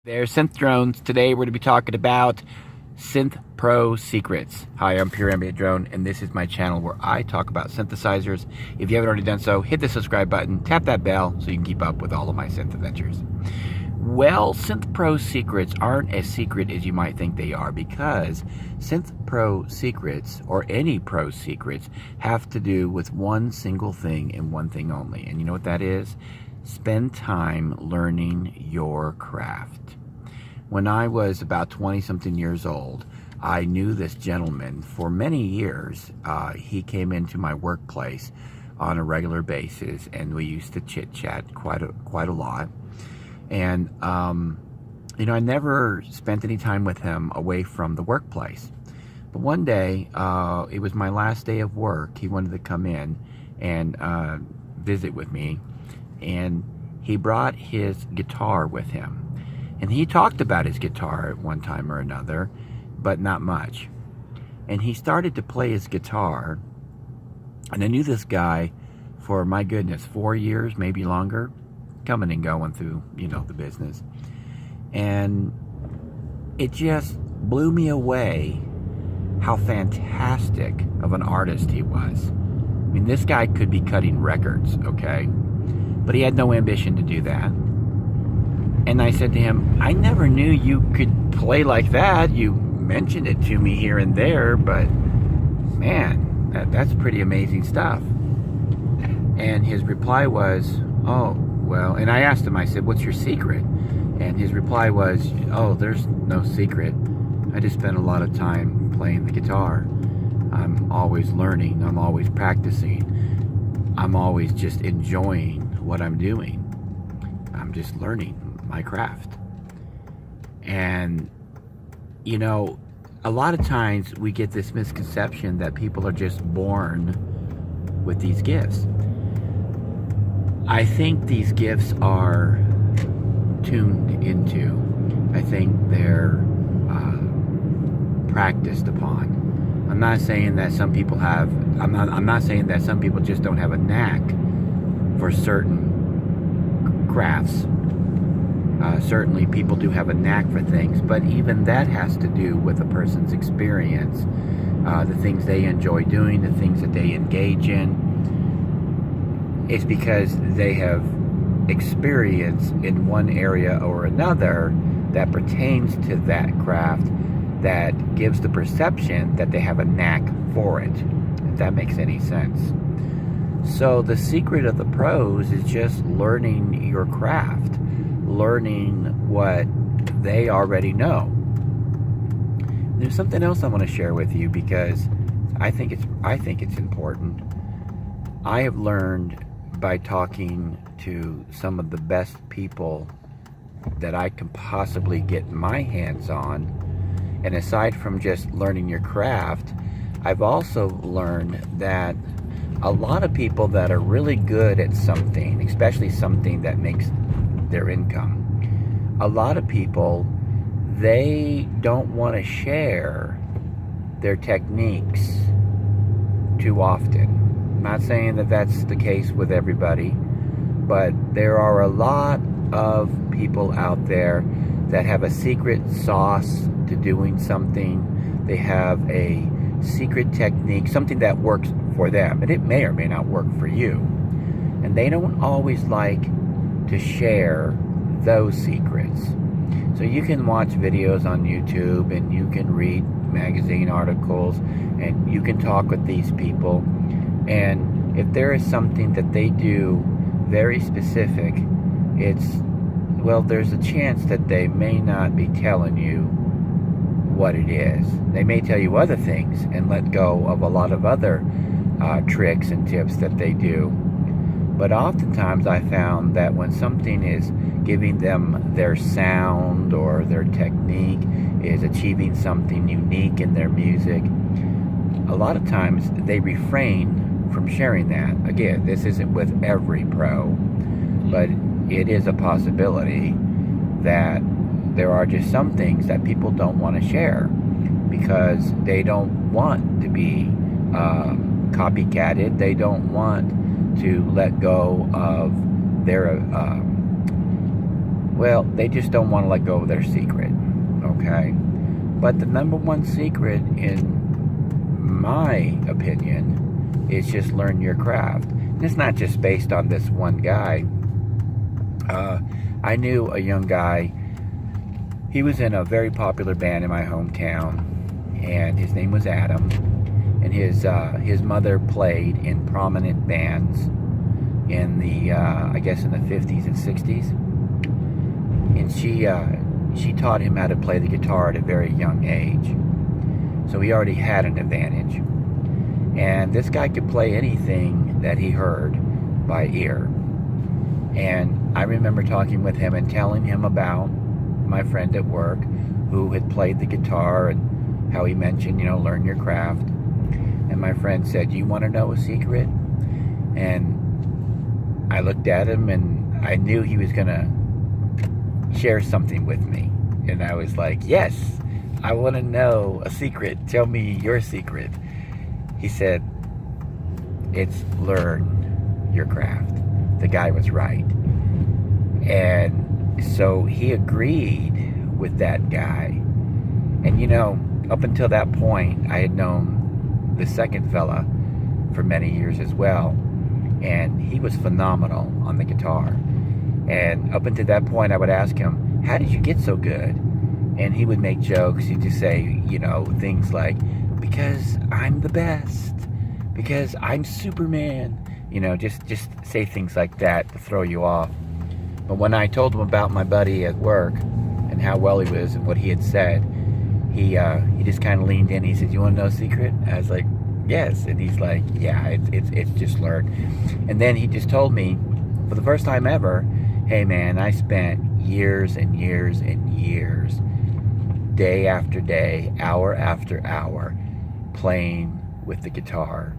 There's Synth Drones. Today we're going to be talking about Synth Pro Secrets. Hi, I'm Pure Ambient Drone, and this is my channel where I talk about synthesizers. If you haven't already done so, hit the subscribe button, tap that bell so you can keep up with all of my synth adventures. Well, Synth Pro Secrets aren't as secret as you might think they are, because Synth Pro Secrets, or any Pro Secrets, have to do with one single thing and one thing only. And you know what that is? Spend time learning your craft. When I was about 20-something years old, I knew this gentleman for many years. He came into my workplace on a regular basis, and we used to chit-chat quite a lot. And, you know, I never spent any time with him away from the workplace. But one day, it was my last day of work. He wanted to come in and visit with me, and he brought his guitar with him. And he talked about his guitar at one time or another, but not much. And he started to play his guitar, and I knew this guy for, my goodness, 4 years, maybe longer, coming and going through, you know, the business. And it just blew me away how fantastic of an artist he was. I mean, this guy could be cutting records, okay? But he had no ambition to do that. And I said to him, I never knew you could play like that. You mentioned it to me here and there, but man, that's pretty amazing stuff. And his reply was, oh, well, and I asked him, I said, what's your secret? And his reply was, oh, there's no secret. I just spend a lot of time playing the guitar. I'm always learning. I'm always practicing. I'm always just enjoying what I'm doing. I'm just learning my craft. And, you know, a lot of times we get this misconception that people are just born with these gifts. I think these gifts are tuned into. I think they're practiced upon. I'm not saying that some people have. I'm not saying that some people just don't have a knack for certain crafts. Certainly, people do have a knack for things, but even that has to do with a person's experience, the things they enjoy doing, the things that they engage in. It's because they have experience in one area or another that pertains to that craft that gives the perception that they have a knack for it, if that makes any sense. So the secret of the pros is just learning your craft, learning what they already know. There's something else I want to share with you, because I think it's important. I have learned by talking to some of the best people that I can possibly get my hands on. And aside from just learning your craft, I've also learned that a lot of people that are really good at something, especially something that makes their income, a lot of people, they don't want to share their techniques too often. I'm not saying that that's the case with everybody, but there are a lot of people out there that have a secret sauce to doing something. They have a secret technique, something that works for them, and it may or may not work for you. And they don't always like to share those secrets. So you can watch videos on YouTube, and you can read magazine articles, and you can talk with these people. And if there is something that they do very specific, well, there's a chance that they may not be telling you what it is. They may tell you other things and let go of a lot of other tricks and tips that they do. But oftentimes I found that when something is giving them their sound, or their technique is achieving something unique in their music, a lot of times they refrain from sharing that. Again, this isn't with every pro, but it is a possibility that there are just some things that people don't want to share because they don't want to be copycatted. They don't want to let go of their Well, they just don't want to let go of their secret, okay? But the number one secret, in my opinion, is just learn your craft. And it's not just based on this one guy. I knew a young guy. He was in a very popular band in my hometown, and his name was Adam. And his mother played in prominent bands in the I guess in the 50s and 60s. And she taught him how to play the guitar at a very young age. So he already had an advantage. And this guy could play anything that he heard by ear. And I remember talking with him and telling him about my friend at work who had played the guitar and how he mentioned, learn your craft. And my friend said, "You want to know a secret?" And I looked at him and I knew he was going to share something with me. And I was like, "Yes, I want to know a secret. Tell me your secret." He said, "It's learn your craft." The guy was right. And so he agreed with that guy. And up until that point, I had known the second fella for many years as well. And he was phenomenal on the guitar. And up until that point, I would ask him, "How did you get so good?" And he would make jokes. He'd just say, things like, "Because I'm the best. Because I'm Superman." Just say things like that to throw you off. But when I told him about my buddy at work and how well he was and what he had said, he just kind of leaned in. He said, "You want to know a secret?" I was like, "Yes." And he's like, "Yeah, it's just learn." And then he just told me, for the first time ever, "Hey man, I spent years and years and years, day after day, hour after hour, playing with the guitar."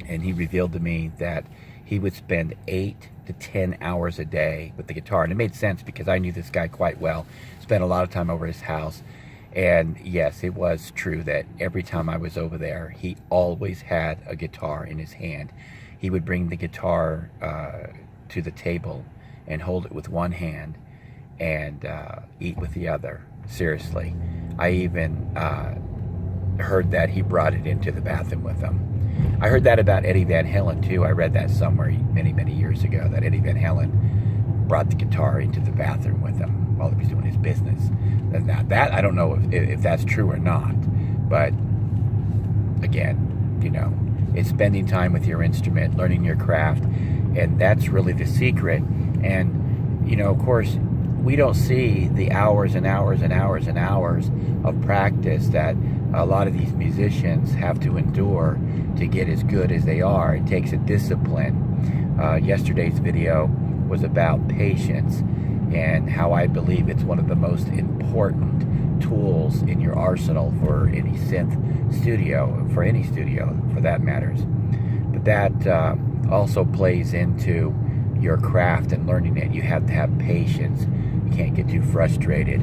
And he revealed to me that he would spend 8 to 10 hours a day with the guitar. And it made sense because I knew this guy quite well, spent a lot of time over his house. And yes, it was true that every time I was over there, he always had a guitar in his hand. He would bring the guitar to the table and hold it with one hand and eat with the other. Seriously. I even heard that he brought it into the bathroom with him. I heard that about Eddie Van Halen too. I read that somewhere many, many years ago, that Eddie Van Halen brought the guitar into the bathroom with him while he was doing his business. Now that, I don't know if that's true or not, but again, it's spending time with your instrument, learning your craft, and that's really the secret. And, of course, we don't see the hours and hours and hours and hours of practice that a lot of these musicians have to endure to get as good as they are. It takes a discipline. Yesterday's video was about patience and how I believe it's one of the most important tools in your arsenal for any synth studio, for any studio for that matters. But that also plays into your craft and learning it. You have to have patience. You can't get too frustrated.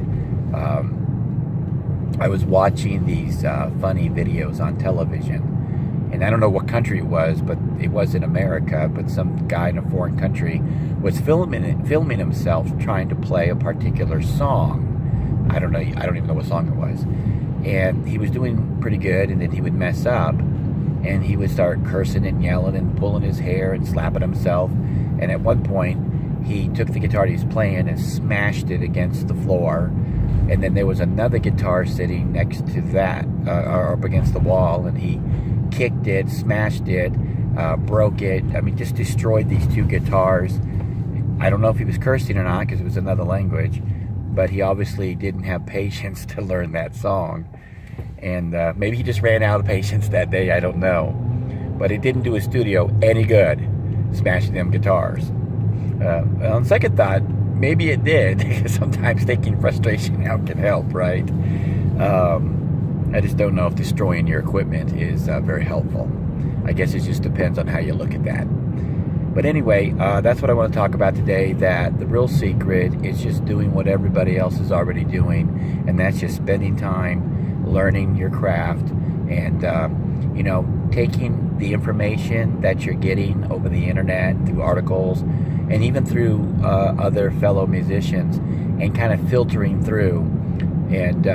I was watching these funny videos on television, and I don't know what country it was, but it was in America, but some guy in a foreign country was filming himself trying to play a particular song. I don't even know what song it was. And he was doing pretty good, and then he would mess up, and he would start cursing and yelling and pulling his hair and slapping himself. And at one point, he took the guitar he was playing and smashed it against the floor. And then there was another guitar sitting next to that, or up against the wall, and he kicked it, smashed it, broke it. I mean, just destroyed these two guitars. I don't know if he was cursing or not, because it was another language, but he obviously didn't have patience to learn that song. And maybe he just ran out of patience that day, I don't know. But it didn't do his studio any good, smashing them guitars. On second thought, maybe it did, because sometimes taking frustration out can help, right? I just don't know if destroying your equipment is very helpful. I guess it just depends on how you look at that. But anyway, that's what I want to talk about today, that the real secret is just doing what everybody else is already doing, and that's just spending time learning your craft and, taking the information that you're getting over the internet through articles and even through other fellow musicians, and kind of filtering through and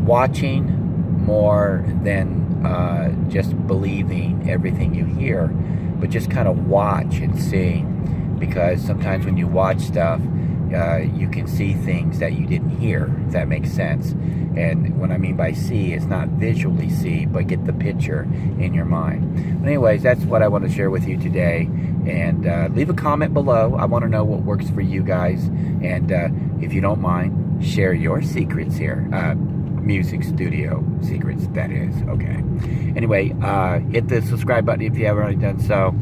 watching more than just believing everything you hear, but just kind of watch and see, because sometimes when you watch stuff, you can see things that you didn't hear, if that makes sense. And what I mean by see is not visually see, but get the picture in your mind. But anyways, that's what I want to share with you today. And leave a comment below. I want to know what works for you guys. And if you don't mind, share your secrets here. Music studio secrets, that is. Okay. Anyway, hit the subscribe button if you haven't already done so.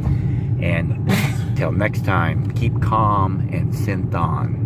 And until next time, keep calm and synth on.